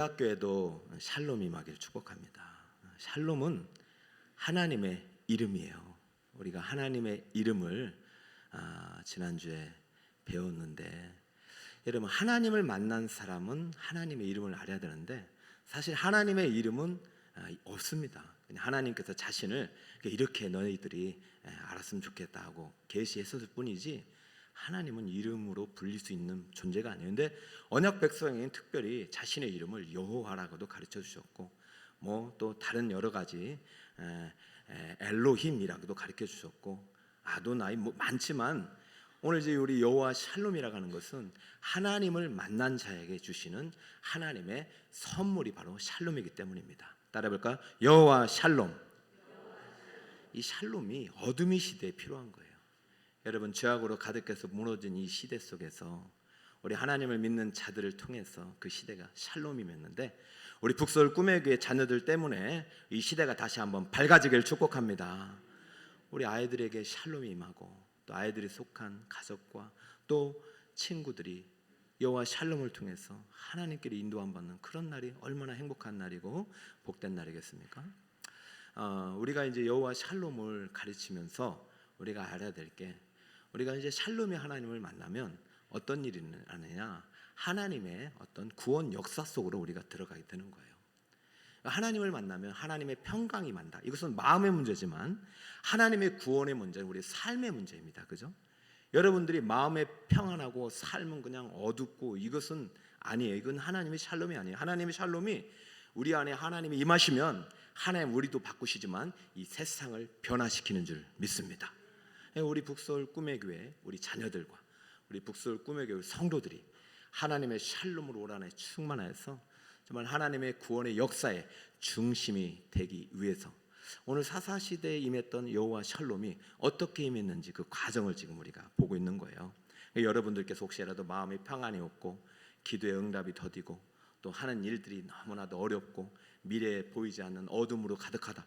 학교에도 샬롬이 임하기를 축복합니다. 샬롬은 하나님의 이름이에요. 우리가 하나님의 이름을 지난주에 배웠는데, 여러분, 하나님을 만난 사람은 하나님의 이름을 알아야 되는데 사실 하나님의 이름은 없습니다. 그냥 하나님께서 자신을 이렇게 너희들이 알았으면 좋겠다 하고 계시했을 뿐이지 하나님은 이름으로 불릴 수 있는 존재가 아니에요. 근데 언약 백성에게는 특별히 자신의 이름을 여호와라고도 가르쳐 주셨고, 뭐 또 다른 여러 가지 엘로힘이라고도 가르쳐 주셨고, 아도나이 뭐 많지만 오늘 이제 우리 여호와 샬롬이라고 하는 것은 하나님을 만난 자에게 주시는 하나님의 선물이 바로 샬롬이기 때문입니다. 따라해볼까요? 여호와 샬롬. 이 샬롬이 어둠의 시대에 필요한 거예요. 여러분, 죄악으로 가득해서 무너진 이 시대 속에서 우리 하나님을 믿는 자들을 통해서 그 시대가 샬롬이 맺는데, 우리 북서울 꿈의 교회 자녀들 때문에 이 시대가 다시 한번 밝아지기를 축복합니다. 우리 아이들에게 샬롬이 임하고, 또 아이들이 속한 가족과 또 친구들이 여호와 샬롬을 통해서 하나님께로 인도함 받는 그런 날이 얼마나 행복한 날이고 복된 날이겠습니까? 우리가 이제 여호와 샬롬을 가르치면서 우리가 알아야 될 게, 우리가 이제 샬롬의 하나님을 만나면 어떤 일이 일어나느냐, 하나님의 어떤 구원 역사 속으로 우리가 들어가게 되는 거예요. 하나님을 만나면 하나님의 평강이 만다. 이것은 마음의 문제지만 하나님의 구원의 문제는 우리 삶의 문제입니다. 그죠? 여러분들이 마음에 평안하고 삶은 그냥 어둡고 이것은 아니에요. 이건 하나님의 샬롬이 아니에요. 하나님의 샬롬이 우리 안에 하나님이 임하시면 하나님 우리도 바꾸시지만 이 세상을 변화시키는 줄 믿습니다. 우리 북서울 꿈의 교회 우리 자녀들과 우리 북서울 꿈의 교회 성도들이 하나님의 샬롬으로 올 한해 충만해서 정말 하나님의 구원의 역사의 중심이 되기 위해서 오늘 사사시대에 임했던 여호와 샬롬이 어떻게 임했는지 그 과정을 지금 우리가 보고 있는 거예요. 여러분들께서 혹시라도 마음이 평안이 없고 기도의 응답이 더디고 또 하는 일들이 너무나도 어렵고 미래에 보이지 않는 어둠으로 가득하다,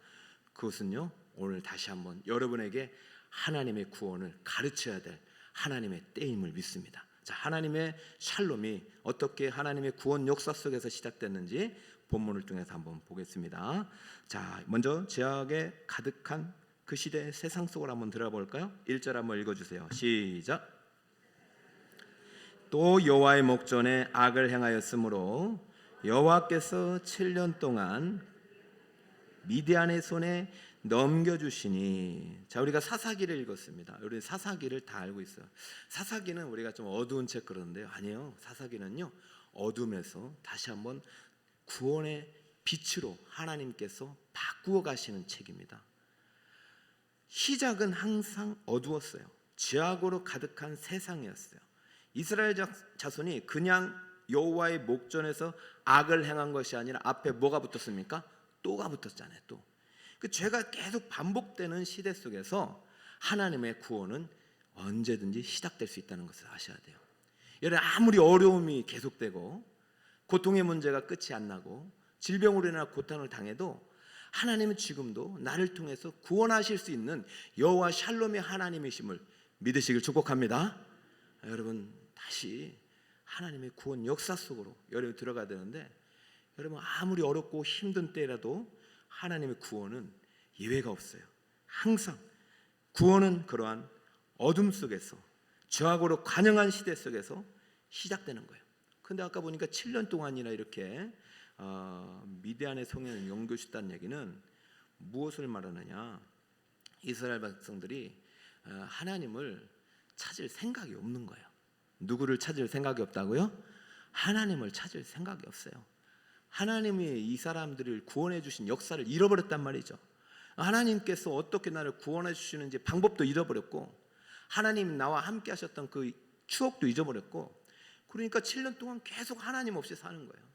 그것은요 오늘 다시 한번 여러분에게 하나님의 구원을 가르쳐야 될 하나님의 때임을 믿습니다. 자, 하나님의 샬롬이 어떻게 하나님의 구원 역사 속에서 시작됐는지 본문을 통해서 한번 보겠습니다. 자, 먼저 죄악에 가득한 그 시대의 세상 속으로 한번 들어가 볼까요? 1절 한번 읽어주세요. 시작. 또 여호와의 목전에 악을 행하였으므로 여호와께서 7년 동안 미디안의 손에 넘겨주시니. 자, 우리가 사사기를 읽었습니다. 우리 사사기를 다 알고 있어요. 사사기는 우리가 좀 어두운 책 그러는데요, 아니에요. 사사기는요 어둠에서 다시 한번 구원의 빛으로 하나님께서 바꾸어 가시는 책입니다. 시작은 항상 어두웠어요. 죄악으로 가득한 세상이었어요. 이스라엘 자손이 그냥 여호와의 목전에서 악을 행한 것이 아니라 앞에 뭐가 붙었습니까? 또가 붙었잖아요. 또 그 죄가 계속 반복되는 시대 속에서 하나님의 구원은 언제든지 시작될 수 있다는 것을 아셔야 돼요. 여러분, 아무리 어려움이 계속되고 고통의 문제가 끝이 안 나고 질병으로 인한 고통을 당해도 하나님은 지금도 나를 통해서 구원하실 수 있는 여호와 샬롬의 하나님이심을 믿으시길 축복합니다. 여러분, 다시 하나님의 구원 역사 속으로 여러분 들어가야 되는데, 여러분 아무리 어렵고 힘든 때라도 하나님의 구원은 예외가 없어요. 항상 구원은 그러한 어둠 속에서 죄악으로 관영한 시대 속에서 시작되는 거예요. 근데 아까 보니까 7년 동안이나 이렇게 미디안의 손에 넘겨주셨다는 얘기는 무엇을 말하느냐, 이스라엘 백성들이 하나님을 찾을 생각이 없는 거예요. 누구를 찾을 생각이 없다고요? 하나님을 찾을 생각이 없어요. 하나님이 이 사람들을 구원해 주신 역사를 잃어버렸단 말이죠. 하나님께서 어떻게 나를 구원해 주시는지 방법도 잃어버렸고, 하나님 나와 함께 하셨던 그 추억도 잊어버렸고, 그러니까 7년 동안 계속 하나님 없이 사는 거예요.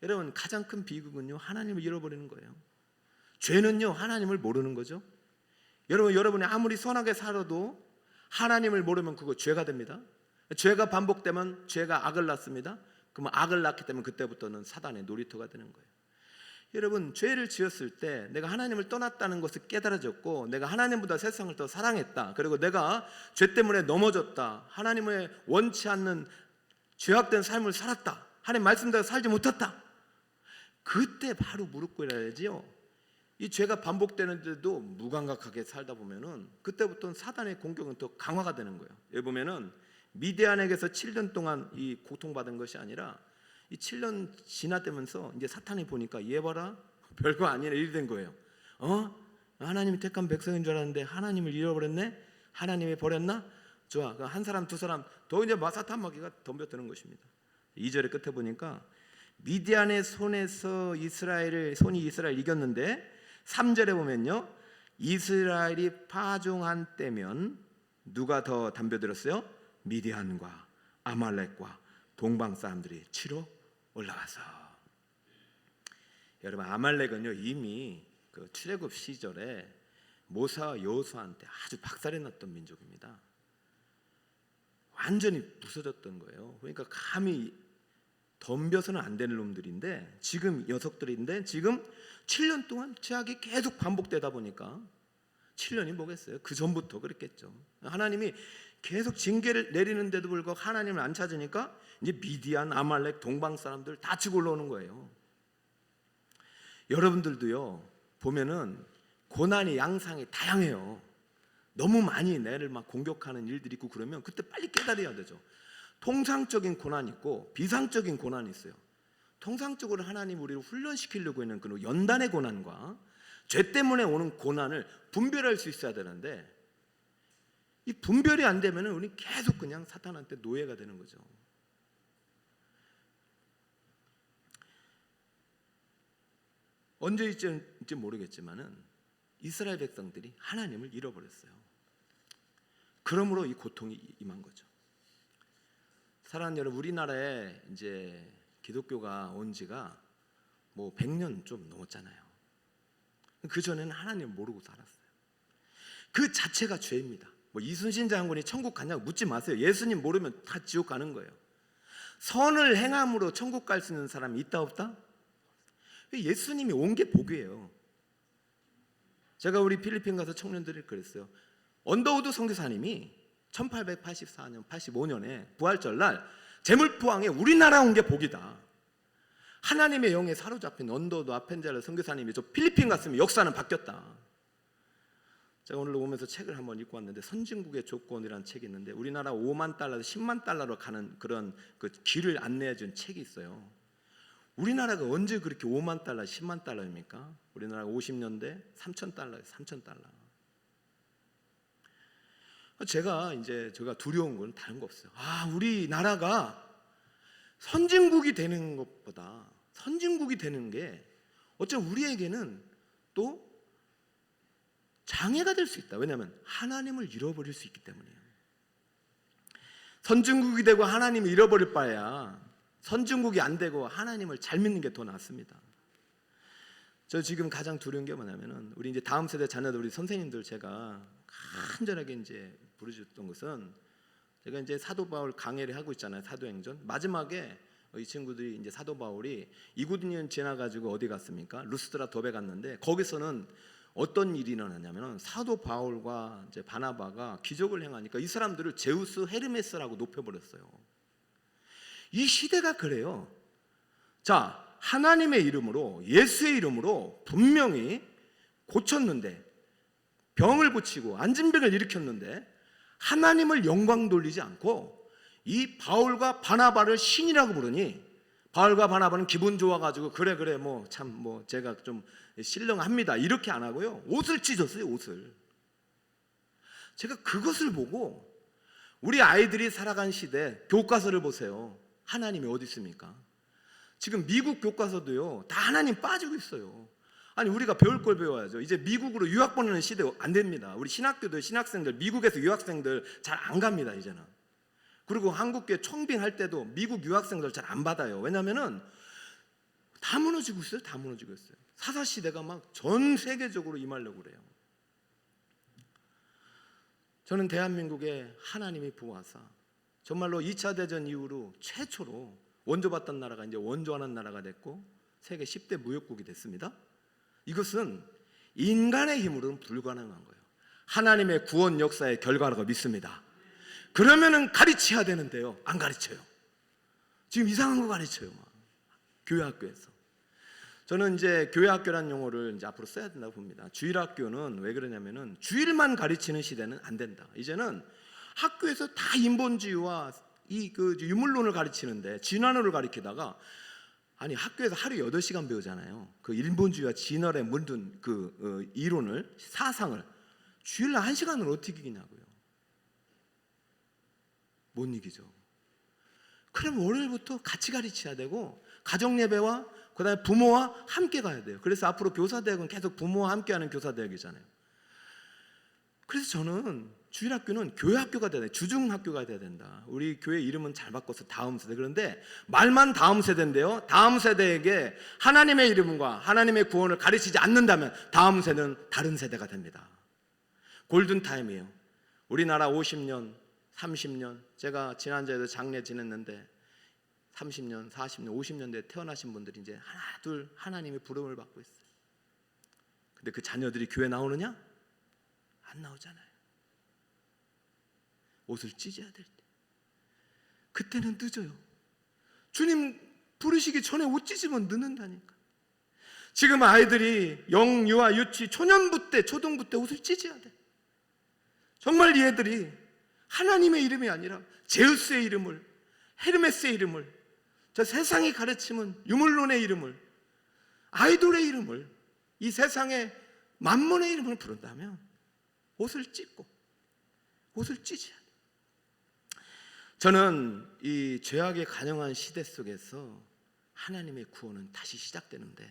여러분, 가장 큰 비극은요 하나님을 잃어버리는 거예요. 죄는요 하나님을 모르는 거죠. 여러분이 아무리 선하게 살아도 하나님을 모르면 그거 죄가 됩니다. 죄가 반복되면 죄가 악을 낳습니다. 그러면 악을 낳기 때문에 그때부터는 사단의 놀이터가 되는 거예요. 여러분, 죄를 지었을 때 내가 하나님을 떠났다는 것을 깨달아졌고, 내가 하나님보다 세상을 더 사랑했다, 그리고 내가 죄 때문에 넘어졌다, 하나님의 원치 않는 죄악된 삶을 살았다 하나님 말씀대로 살지 못했다. 그때 바로 무릎 꿇어야지요. 이 죄가 반복되는데도 무감각하게 살다 보면은 그때부터는 사단의 공격은 더 강화가 되는 거예요. 여기 보면은 미디안에게서 7년 동안 이 고통받은 것이 아니라 이 7년 지나되면서 이제 사탄이 보니까 얘 봐라, 별거 아니네 일이 된 거예요. 하나님이 택한 백성인 줄 알았는데 하나님을 잃어버렸네. 하나님이 버렸나? 좋아. 한 사람 두 사람 더 이제 사탄 마귀가 덤벼드는 것입니다. 2절의 끝에 보니까 미디안의 손에서 손이 이스라엘 이겼는데 3절에 보면요, 이스라엘이 파종한 때면 누가 더 덤벼들었어요? 미디안과 아말렉과 동방 사람들이 치러 올라와서. 여러분, 아말렉은요 이미 그 출애굽 시절에 모세와 여호수아한테 아주 박살이 났던 민족입니다. 완전히 부서졌던 거예요. 그러니까 감히 덤벼서는 안 되는 놈들인데 지금 녀석들인데 지금 7년 동안 죄악이 계속 반복되다 보니까 7년이 뭐겠어요? 그 전부터 그랬겠죠. 하나님이 계속 징계를 내리는데도 불구하고 하나님을 안 찾으니까 이제 미디안, 아말렉, 동방 사람들 다 치고 올라오는 거예요. 여러분들도요 보면은 고난이 양상이 다양해요. 너무 많이 내를 막 공격하는 일들이 있고 그러면 그때 빨리 깨달아야 되죠. 통상적인 고난이 있고 비상적인 고난이 있어요. 통상적으로 하나님 우리를 훈련시키려고 하는 그 연단의 고난과 죄 때문에 오는 고난을 분별할 수 있어야 되는데 이 분별이 안 되면 우리 계속 그냥 사탄한테 노예가 되는 거죠. 언제일지 모르겠지만은 이스라엘 백성들이 하나님을 잃어버렸어요. 그러므로 이 고통이 임한 거죠. 사랑하는 여러분, 우리나라에 이제 기독교가 온 지가 뭐 100년 좀 넘었잖아요. 그 전에는 하나님을 모르고 살았어요. 그 자체가 죄입니다. 뭐 이순신 장군이 천국 갔냐고 묻지 마세요. 예수님 모르면 다 지옥 가는 거예요. 선을 행함으로 천국 갈 수 있는 사람이 있다 없다? 예수님이 온 게 복이에요. 제가 우리 필리핀 가서 청년들이 그랬어요. 언더우드 선교사님이 1884년, 85년에 부활절날 제물포항에 우리나라 온 게 복이다. 하나님의 영에 사로잡힌 언더우드 아펜젤러 선교사님이 저 필리핀 갔으면 역사는 바뀌었다. 제가 오늘 오면서 책을 한번 읽고 왔는데 선진국의 조건이라는 책이 있는데 우리나라 5만 달러에서 10만 달러로 가는 그런 그 길을 안내해 준 책이 있어요. 우리나라가 언제 그렇게 5만 달러, 10만 달러입니까? 우리나라가 50년대 3천 달러예요. 3천 달러. 제가 두려운 건 다른 거 없어요. 우리나라가 선진국이 되는 것보다 선진국이 되는 게 어쩌면 우리에게는 또 장애가 될 수 있다. 왜냐하면 하나님을 잃어버릴 수 있기 때문이에요. 선진국이 되고 하나님을 잃어버릴 바에야 선진국이 안 되고 하나님을 잘 믿는 게 더 낫습니다. 저 지금 가장 두려운 게 뭐냐면은 우리 이제 다음 세대 자녀들 우리 선생님들 제가 간절하게 이제 부르셨던 것은 제가 이제 사도 바울 강해를 하고 있잖아요. 사도행전 마지막에 이 친구들이 이제 사도 바울이 2년 지나가지고 어디 갔습니까? 루스드라 더베 갔는데 거기서는 어떤 일이 일어났냐면은 사도 바울과 이제 바나바가 기적을 행하니까 이 사람들을 제우스 헤르메스라고 높여버렸어요. 이 시대가 그래요. 자, 하나님의 이름으로 예수의 이름으로 분명히 고쳤는데 병을 고치고 앉은 병을 일으켰는데 하나님을 영광 돌리지 않고 이 바울과 바나바를 신이라고 부르니 바울과 바나바는 기분 좋아가지고 그래 제가 좀 신령합니다 이렇게 안 하고요 옷을 찢었어요. 옷을. 제가 그것을 보고 우리 아이들이 살아간 시대 교과서를 보세요. 하나님이 어디 있습니까? 지금 미국 교과서도요 다 하나님 빠지고 있어요. 아니 우리가 배울 걸 배워야죠. 이제 미국으로 유학 보내는 시대 안 됩니다. 우리 신학교도 신학생들 미국에서 유학생들 잘 안 갑니다 이제는. 그리고 한국교회 청빙할 때도 미국 유학생들 잘 안 받아요. 왜냐하면은 다 무너지고 있어요. 다 무너지고 있어요. 사사시대가 막 전 세계적으로 임하려고 그래요. 저는 대한민국에 하나님이 부어서 정말로 2차 대전 이후로 최초로 원조받던 나라가 이제 원조하는 나라가 됐고 세계 10대 무역국이 됐습니다. 이것은 인간의 힘으로는 불가능한 거예요. 하나님의 구원 역사의 결과라고 믿습니다. 그러면은 가르쳐야 되는데요 안 가르쳐요. 지금 이상한 거 가르쳐요. 막. 교회 학교에서. 저는 이제 교회 학교라는 용어를 이제 앞으로 써야 된다고 봅니다. 주일 학교는 왜 그러냐면은 주일만 가르치는 시대는 안 된다. 이제는 학교에서 다 인본주의와 그 유물론을 가르치는데 진화론을 가르치다가 아니 학교에서 하루 8시간 배우잖아요. 그 인본주의와 진화에 물든 그 이론을 사상을 주일날 1시간을 어떻게 이기냐고요. 못 이기죠. 그럼 월요일부터 같이 가르쳐야 되고 가정 예배와 그다음에 부모와 함께 가야 돼요. 그래서 앞으로 교사대학은 계속 부모와 함께하는 교사대학이잖아요. 그래서 저는 주일학교는 교회학교가 돼야 돼. 주중학교가 돼야 된다. 우리 교회 이름은 잘 바꿔서 다음 세대. 그런데 말만 다음 세대인데요, 다음 세대에게 하나님의 이름과 하나님의 구원을 가르치지 않는다면 다음 세대는 다른 세대가 됩니다. 골든타임이에요. 우리나라 50년 30년, 제가 지난주에도 장례 지냈는데 30년, 40년, 50년대에 태어나신 분들이 이제 하나 둘 하나님의 부름을 받고 있어요. 근데 그 자녀들이 교회 나오느냐? 안 나오잖아요. 옷을 찢어야 될 때, 그때는 늦어요. 주님 부르시기 전에 옷 찢으면 늦는다니까. 지금 아이들이 영, 유아, 유치, 초년부 때, 초등부 때 옷을 찢어야 돼. 정말 이 애들이 하나님의 이름이 아니라 제우스의 이름을, 헤르메스의 이름을, 저 세상이 가르치는 유물론의 이름을, 아이돌의 이름을, 이 세상의 만몬의 이름을 부른다면 옷을 찢고 옷을 찢어야 돼. 저는 이 죄악에 간영한 시대 속에서 하나님의 구원은 다시 시작되는데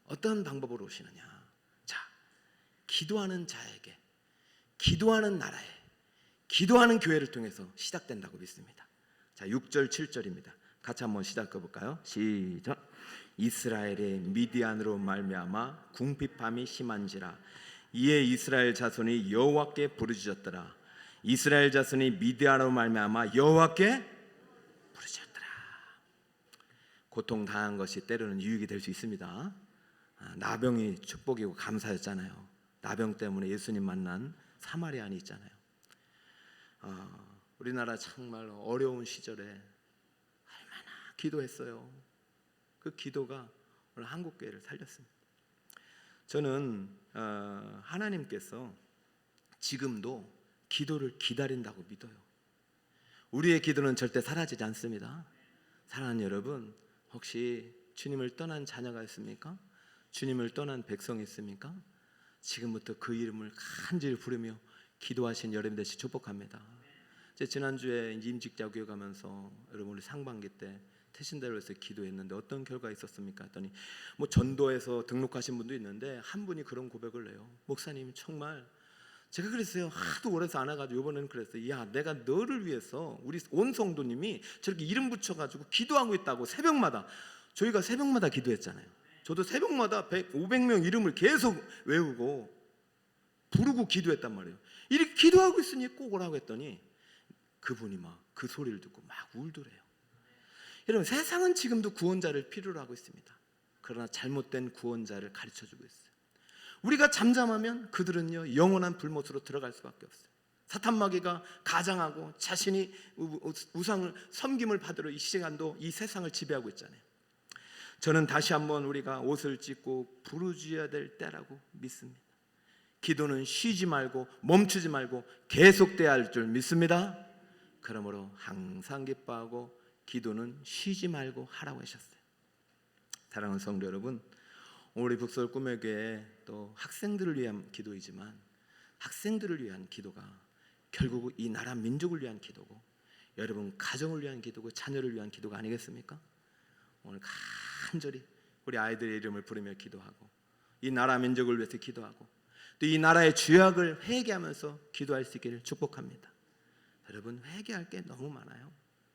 어떤 방법으로 오시느냐? 자, 기도하는 자에게, 기도하는 나라에, 기도하는 교회를 통해서 시작된다고 믿습니다. 자, 6절 7절입니다. 같이 한번 시작해 볼까요? 시작. 이스라엘의 미디안으로 말미암아 궁핍함이 심한지라 이에 이스라엘 자손이 여호와께 부르짖었더라. 이스라엘 자손이 미디안으로 말미암아 여호와께 부르짖었더라. 고통 당한 것이 때로는 유익이 될 수 있습니다. 나병이 축복이고 감사였잖아요. 나병 때문에 예수님 만난 사마리아인이 있잖아요. 우리나라 정말 어려운 시절에 얼마나 기도했어요. 그 기도가 오늘 한국교회를 살렸습니다. 저는 하나님께서 지금도 기도를 기다린다고 믿어요. 우리의 기도는 절대 사라지지 않습니다. 사랑하는 여러분, 혹시 주님을 떠난 자녀가 있습니까? 주님을 떠난 백성이 있습니까? 지금부터 그 이름을 간절히 부르며 기도하신 여러분 되시 축복합니다. 지난주에 임직자교회 가면서 여러분 우리 상반기 때 태신대로에서 기도했는데 어떤 결과가 있었습니까? 했더니 뭐 전도에서 등록하신 분도 있는데 한 분이 그런 고백을 해요. 목사님 정말 제가 그랬어요. 하도 오래서 안 와가지고 이번에는 그랬어요. 야, 내가 너를 위해서 우리 온 성도님이 저렇게 이름 붙여가지고 기도하고 있다고. 새벽마다 저희가 새벽마다 기도했잖아요. 저도 새벽마다 500명 이름을 계속 외우고 부르고 기도했단 말이에요. 이렇게 기도하고 있으니 꼭 오라고 했더니 그분이 막 그 소리를 듣고 막 울더래요. 여러분, 세상은 지금도 구원자를 필요로 하고 있습니다. 그러나 잘못된 구원자를 가르쳐주고 있어요. 우리가 잠잠하면 그들은요 영원한 불못으로 들어갈 수밖에 없어요. 사탄 마귀가 가장하고 자신이 우상을 섬김을 받으러 이 시간도 이 세상을 지배하고 있잖아요. 저는 다시 한번 우리가 옷을 찢고 부르짖어야 될 때라고 믿습니다. 기도는 쉬지 말고 멈추지 말고 계속돼야 할 줄 믿습니다. 그러므로 항상 기뻐하고 기도는 쉬지 말고 하라고 하셨어요. 사랑하는 성도 여러분, 우리 북서울 꿈의 교회 또 학생들을 위한 기도이지만 학생들을 위한 기도가 결국 이 나라 민족을 위한 기도고 여러분 가정을 위한 기도고 자녀를 위한 기도가 아니겠습니까? 오늘 간절히 우리 아이들의 이름을 부르며 기도하고 이 나라 민족을 위해서 기도하고 또 이 나라의 죄악을 회개하면서 기도할 수 있기를 축복합니다. 여러분, 회개할 게 너무 많아요.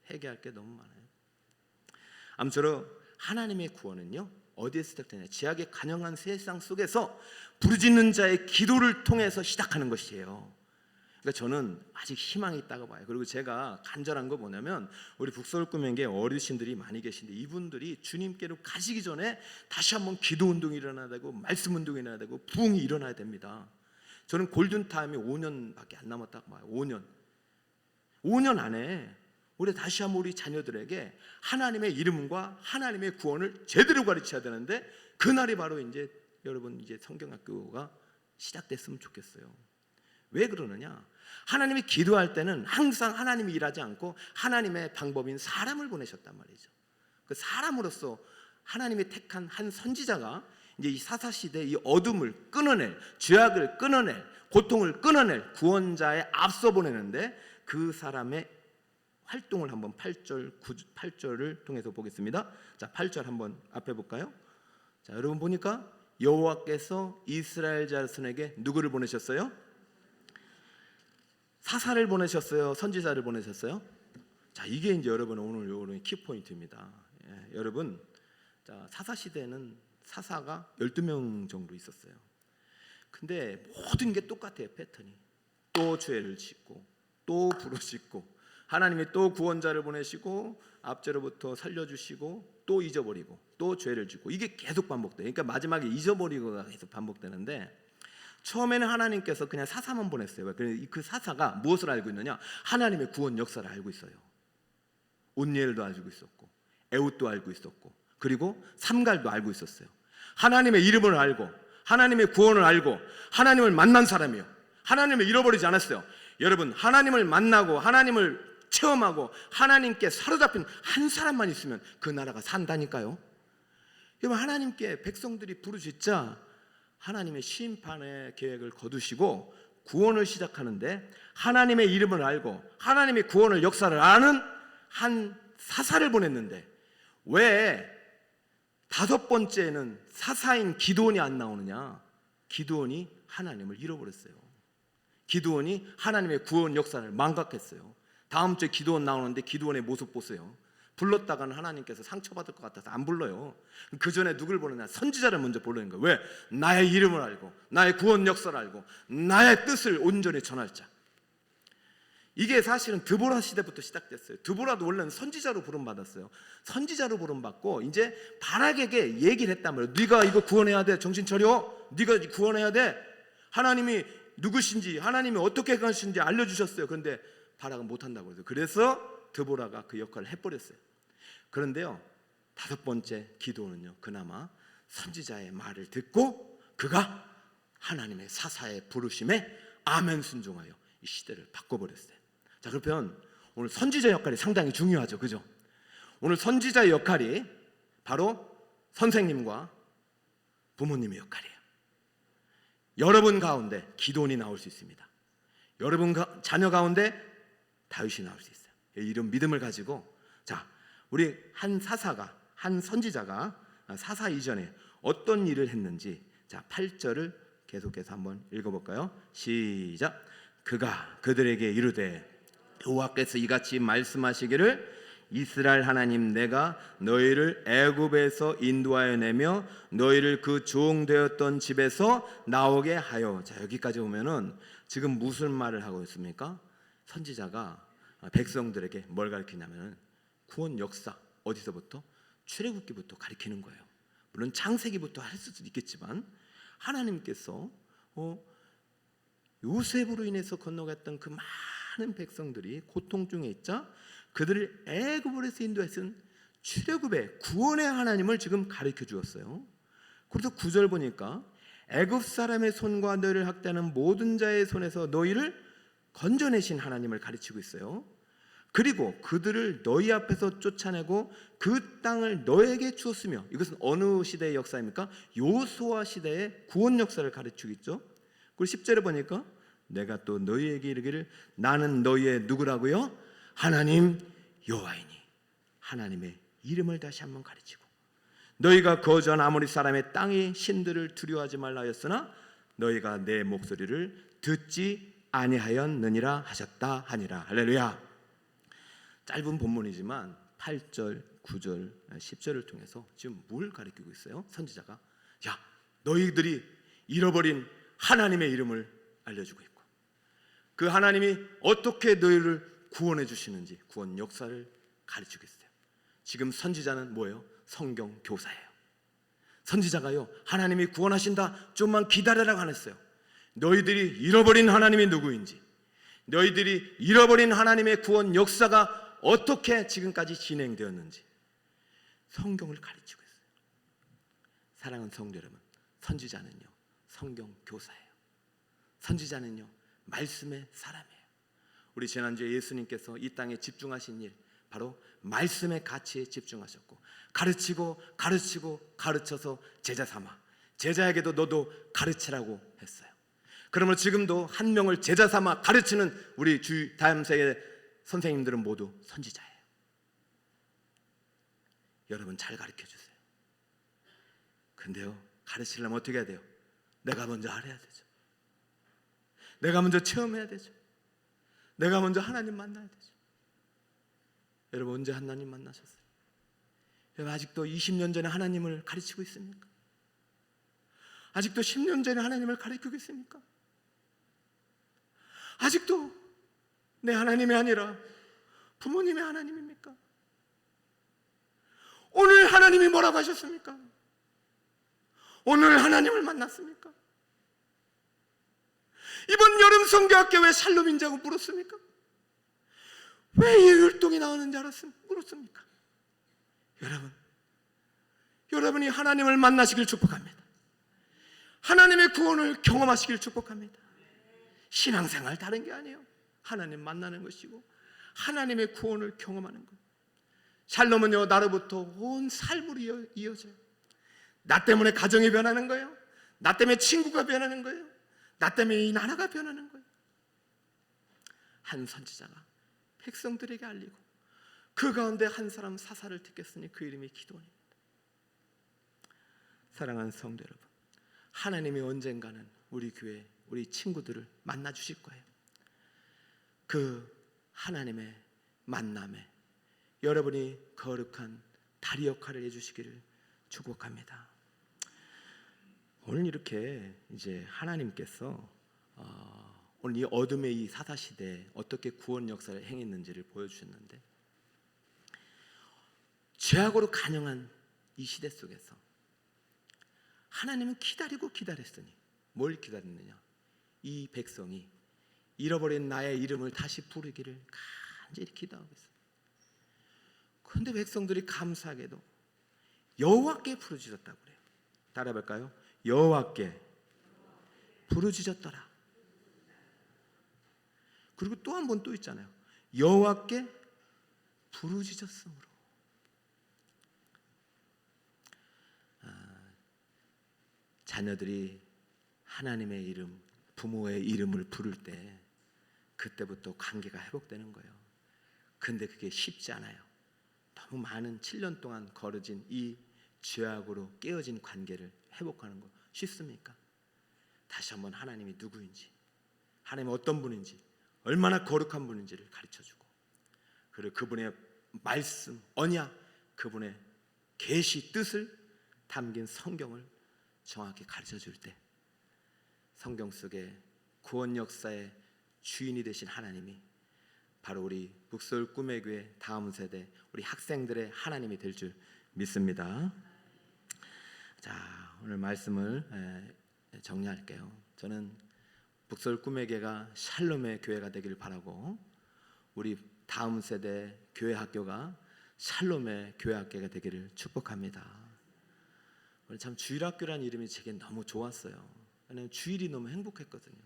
회개할 게 너무 많아요. 아무쪼록 하나님의 구원은요 어디에 시작되냐? 죄악에 간영한 세상 속에서 부르짖는 자의 기도를 통해서 시작하는 것이에요. 그러니까 저는 아직 희망이 있다고 봐요. 그리고 제가 간절한 거 뭐냐면 우리 북서울 꿈에게 어르신들이 많이 계신데 이분들이 주님께로 가시기 전에 다시 한번 기도 운동이 일어나야 되고 말씀 운동이 일어나야 되고 부흥이 일어나야 됩니다. 저는 골든타임이 5년밖에 안 남았다고 봐요. 5년 안에 우리 다시 한번 우리 자녀들에게 하나님의 이름과 하나님의 구원을 제대로 가르쳐야 되는데, 그날이 바로 이제 여러분 이제 성경학교가 시작됐으면 좋겠어요. 왜 그러느냐? 하나님이 기도할 때는 항상 하나님이 일하지 않고 하나님의 방법인 사람을 보내셨단 말이죠. 그 사람으로서 하나님이 택한 한 선지자가 이제 이 사사시대 이 어둠을 끊어낼, 죄악을 끊어낼, 고통을 끊어낼 구원자에 앞서 보내는데, 그 사람의 활동을 한번 8절을 통해서 보겠습니다. 자, 8절 한번 앞에 볼까요? 자, 여러분 보니까 여호와께서 이스라엘 자손에게 누구를 보내셨어요? 사사를 보내셨어요? 선지자를 보내셨어요? 자, 이게 이제 여러분 오늘 키포인트입니다. 예, 여러분, 자, 사사 시대에는 사사가 12명 정도 있었어요. 근데 모든 게 똑같아요. 패턴이. 또 죄를 짓고 또 부르짖고, 하나님이 또 구원자를 보내시고 앞제로부터 살려주시고 또 잊어버리고 또 죄를 짓고, 이게 계속 반복돼요. 그러니까 마지막에 잊어버리고가 계속 반복되는데, 처음에는 하나님께서 그냥 사사만 보냈어요. 그 사사가 무엇을 알고 있느냐? 하나님의 구원 역사를 알고 있어요. 온니엘도 알고 있었고, 에훗도 알고 있었고, 그리고 삼갈도 알고 있었어요. 하나님의 이름을 알고, 하나님의 구원을 알고, 하나님을 만난 사람이요. 하나님을 잃어버리지 않았어요. 여러분, 하나님을 만나고 하나님을 체험하고 하나님께 사로잡힌 한 사람만 있으면 그 나라가 산다니까요. 여러분, 하나님께 백성들이 부르짖자 하나님의 심판의 계획을 거두시고 구원을 시작하는데, 하나님의 이름을 알고 하나님의 구원을 역사를 아는 한 사사를 보냈는데, 왜 다섯 번째는 사사인 기드온이 안 나오느냐? 기드온이 하나님을 잃어버렸어요. 기드온이 하나님의 구원 역사를 망각했어요. 다음 주에 기드온 나오는데 기드온의 모습 보세요. 불렀다가는 하나님께서 상처받을 것 같아서 안 불러요. 그 전에 누굴 부르냐? 선지자를 먼저 부르는 거예요. 왜? 나의 이름을 알고 나의 구원 역사를 알고 나의 뜻을 온전히 전할 자. 이게 사실은 드보라 시대부터 시작됐어요. 드보라도 원래는 선지자로 부름받았어요. 선지자로 부름받고 이제 바락에게 얘기를 했단 말이에요. 네가 이거 구원해야 돼. 정신 차려. 네가 구원해야 돼. 하나님이 누구신지, 하나님이 어떻게 가시는지 알려주셨어요. 그런데 바락은 못한다고 해서, 그래서 드보라가 그 역할을 해버렸어요. 그런데요, 다섯 번째 기도는요, 그나마 선지자의 말을 듣고 그가 하나님의 사사의 부르심에 아멘 순종하여 이 시대를 바꿔버렸어요. 자, 그러면 오늘 선지자 역할이 상당히 중요하죠, 그죠? 오늘 선지자의 역할이 바로 선생님과 부모님의 역할이에요. 여러분 가운데 기도원이 나올 수 있습니다. 여러분 자녀 가운데 다윗이 나올 수 있어요. 이런 믿음을 가지고, 자, 우리 한 사사가, 한 선지자가 사사 이전에 어떤 일을 했는지, 자, 8절을 계속해서 한번 읽어볼까요? 시작. 그가 그들에게 이르되 여호와께서 이같이 말씀하시기를 이스라엘 하나님 내가 너희를 애굽에서 인도하여 내며 너희를 그 종되었던 집에서 나오게 하여. 자, 여기까지 보면은 지금 무슨 말을 하고 있습니까? 선지자가 백성들에게 뭘 가르치냐면 구원 역사, 어디서부터? 출애굽기부터 가르치는 거예요. 물론 창세기부터 할 수도 있겠지만, 하나님께서 요셉으로 인해서 건너갔던 그 많은 백성들이 고통 중에 있자 그들을 애굽에서 인도했은 출애굽의 구원의 하나님을 지금 가르쳐 주었어요. 그래서 9절 보니까 애굽 사람의 손과 너희를 학대하는 모든 자의 손에서 너희를 건져내신 하나님을 가르치고 있어요. 그리고 그들을 너희 앞에서 쫓아내고 그 땅을 너에게 주었으며, 이것은 어느 시대의 역사입니까? 요수아 시대의 구원 역사를 가르치고 있죠. 그리고 10절에 보니까 내가 또 너희에게 이르기를 나는 너희의 누구라고요? 하나님 여호와이니. 하나님의 이름을 다시 한번 가르치고, 너희가 거주한 아모리 사람의 땅의 신들을 두려워하지 말라 하였으나 너희가 내 목소리를 듣지 아니하였느니라 하셨다 하니라. 할렐루야. 짧은 본문이지만 8절, 9절, 10절을 통해서 지금 뭘 가르치고 있어요? 선지자가, 야, 너희들이 잃어버린 하나님의 이름을 알려주고 있고, 그 하나님이 어떻게 너희를 구원해 주시는지 구원 역사를 가르치고 있어요. 지금 선지자는 뭐예요? 성경 교사예요. 선지자가요, 하나님이 구원하신다, 좀만 기다려라고 안 했어요. 너희들이 잃어버린 하나님이 누구인지, 너희들이 잃어버린 하나님의 구원 역사가 어떻게 지금까지 진행되었는지 성경을 가르치고 있어요. 사랑하는 성도 여러분, 선지자는요 성경 교사예요. 선지자는요 말씀의 사람이에요. 우리 지난주에 예수님께서 이 땅에 집중하신 일, 바로 말씀의 가치에 집중하셨고, 가르쳐서 제자 삼아 제자에게도 너도 가르치라고 했어요. 그러므로 지금도 한 명을 제자 삼아 가르치는 우리 다음 세대 선생님들은 모두 선지자예요. 여러분 잘 가르쳐 주세요. 근데요 가르치려면 어떻게 해야 돼요? 내가 먼저 알아야 되죠. 내가 먼저 체험해야 되죠. 내가 먼저 하나님 만나야 되죠. 여러분 언제 하나님 만나셨어요? 여러분 아직도 20년 전에 하나님을 가르치고 있습니까? 아직도 10년 전에 하나님을 가르치고 있습니까? 아직도 내 하나님이 아니라 부모님의 하나님입니까? 오늘 하나님이 뭐라고 하셨습니까? 오늘 하나님을 만났습니까? 이번 여름 성교학교 왜 샬롬인자고 물었습니까? 왜 예율동이 나오는지 물었습니까? 여러분이 하나님을 만나시길 축복합니다. 하나님의 구원을 경험하시길 축복합니다. 신앙생활 다른 게 아니에요. 하나님 만나는 것이고 하나님의 구원을 경험하는 것. 샬롬은요 나로부터 온 삶으로 이어져요. 나 때문에 가정이 변하는 거예요. 나 때문에 친구가 변하는 거예요. 나 때문에 이 나라가 변하는 거예요. 한 선지자가 백성들에게 알리고 그 가운데 한 사람 사사를 택했으니 그 이름이 기드온입니다. 사랑하는 성도 여러분, 하나님이 언젠가는 우리 교회 우리 친구들을 만나 주실 거예요. 그 하나님의 만남에 여러분이 거룩한 다리 역할을 해주시기를 축복합니다. 오늘 이렇게 이제 하나님께서 오늘 이 어둠의 이 사사 시대에 어떻게 구원 역사를 행했는지를 보여주셨는데, 죄악으로 간영한 이 시대 속에서 하나님은 기다렸으니 뭘 기다렸느냐? 이 백성이 잃어버린 나의 이름을 다시 부르기를 간절히 기도하고 있어요. 그런데 백성들이 감사하게도 여호와께 부르짖었다고 그래요. 따라해볼까요? 여호와께 부르짖었더라. 그리고 또 한 번 또 있잖아요. 여호와께 부르짖었으므로. 자녀들이 하나님의 이름, 부모의 이름을 부를 때 그때부터 관계가 회복되는 거예요. 근데 그게 쉽지 않아요. 너무 많은 7년 동안 거르진 이 죄악으로 깨어진 관계를 회복하는 거 쉽습니까? 다시 한번 하나님이 누구인지, 하나님이 어떤 분인지, 얼마나 거룩한 분인지를 가르쳐주고, 그리고 그분의 말씀, 언약, 그분의 계시 뜻을 담긴 성경을 정확히 가르쳐줄 때 성경 속에 구원 역사의 주인이 되신 하나님이 바로 우리 북서울 꿈의 교회 다음 세대 우리 학생들의 하나님이 될 줄 믿습니다. 자, 오늘 말씀을 정리할게요. 저는 북서울 꿈의 교회가 샬롬의 교회가 되길 바라고, 우리 다음 세대 교회 학교가 샬롬의 교회 학교가 되기를 축복합니다. 참 주일학교라는 이름이 제게 너무 좋았어요. 왜냐하면 주일이 너무 행복했거든요.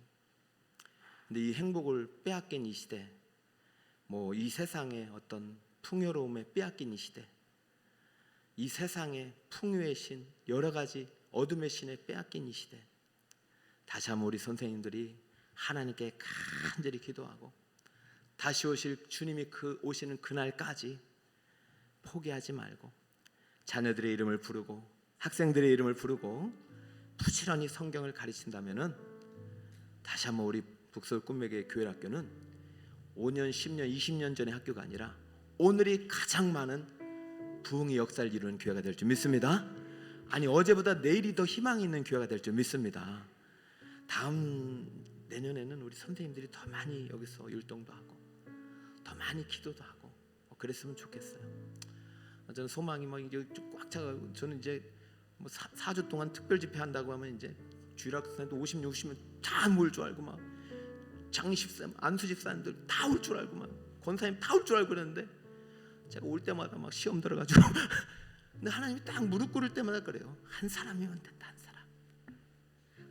근데 이 행복을 빼앗긴 이 시대, 이 세상의 어떤 풍요로움에 빼앗긴 이 시대, 이 세상의 풍요의 신, 여러 가지 어둠의 신에 빼앗긴 이 시대, 다시 한번 우리 선생님들이 하나님께 간절히 기도하고 다시 오실 주님이 오시는 그날까지 포기하지 말고 자녀들의 이름을 부르고 학생들의 이름을 부르고 부지런히 성경을 가르친다면은 다시 한번 우리 북서울 꿈매교회 교회학교는 5년, 10년, 20년 전의 학교가 아니라 오늘이 가장 많은 부흥의 역사를 이루는 교회가 될 줄 믿습니다. 아니, 어제보다 내일이 더 희망이 있는 교회가 될 줄 믿습니다. 다음 내년에는 우리 선생님들이 더 많이 여기서 율동도 하고 더 많이 기도도 하고 그랬으면 좋겠어요. 저는 소망이 이제 꽉 차가고, 저는 이제 4주 동안 특별 집회 한다고 하면 이제 주일학생도 50, 60명 다 모일 줄 알고, 막 장립사, 안수 집사님들 다 올 줄 알고, 막 권사님 다 올 줄 알고 그랬는데 제가 올 때마다 막 시험 들어가지고 근데 하나님이 딱 무릎 꿇을 때마다 그래요. 한 사람이면 된다. 한 사람.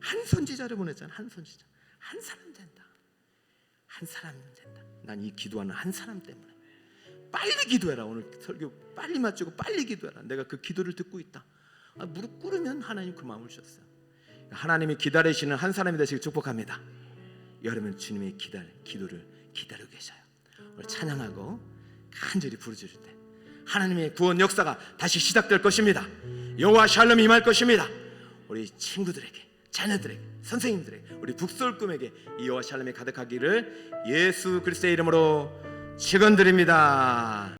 한 선지자를 보냈잖아. 한 선지자. 한 사람 된다. 한 사람이면 된다. 난 이 기도하는 한 사람 때문에 빨리 기도해라. 오늘 설교 빨리 마치고 빨리 기도해라. 내가 그 기도를 듣고 있다. 무릎 꿇으면 하나님 그 마음을 주셨어요. 하나님이 기다리시는 한 사람이 되시길 축복합니다. 여러분 주님의 기도를 기다리고 계셔요. 오늘 찬양하고 간절히 부르짖을 때 하나님의 구원 역사가 다시 시작될 것입니다. 여호와 샬롬이 임할 것입니다. 우리 친구들에게, 자녀들에게, 선생님들에게, 우리 북서울 꿈에게 이 여호와 샬롬이 가득하기를 예수 그리스도의 이름으로 축원드립니다.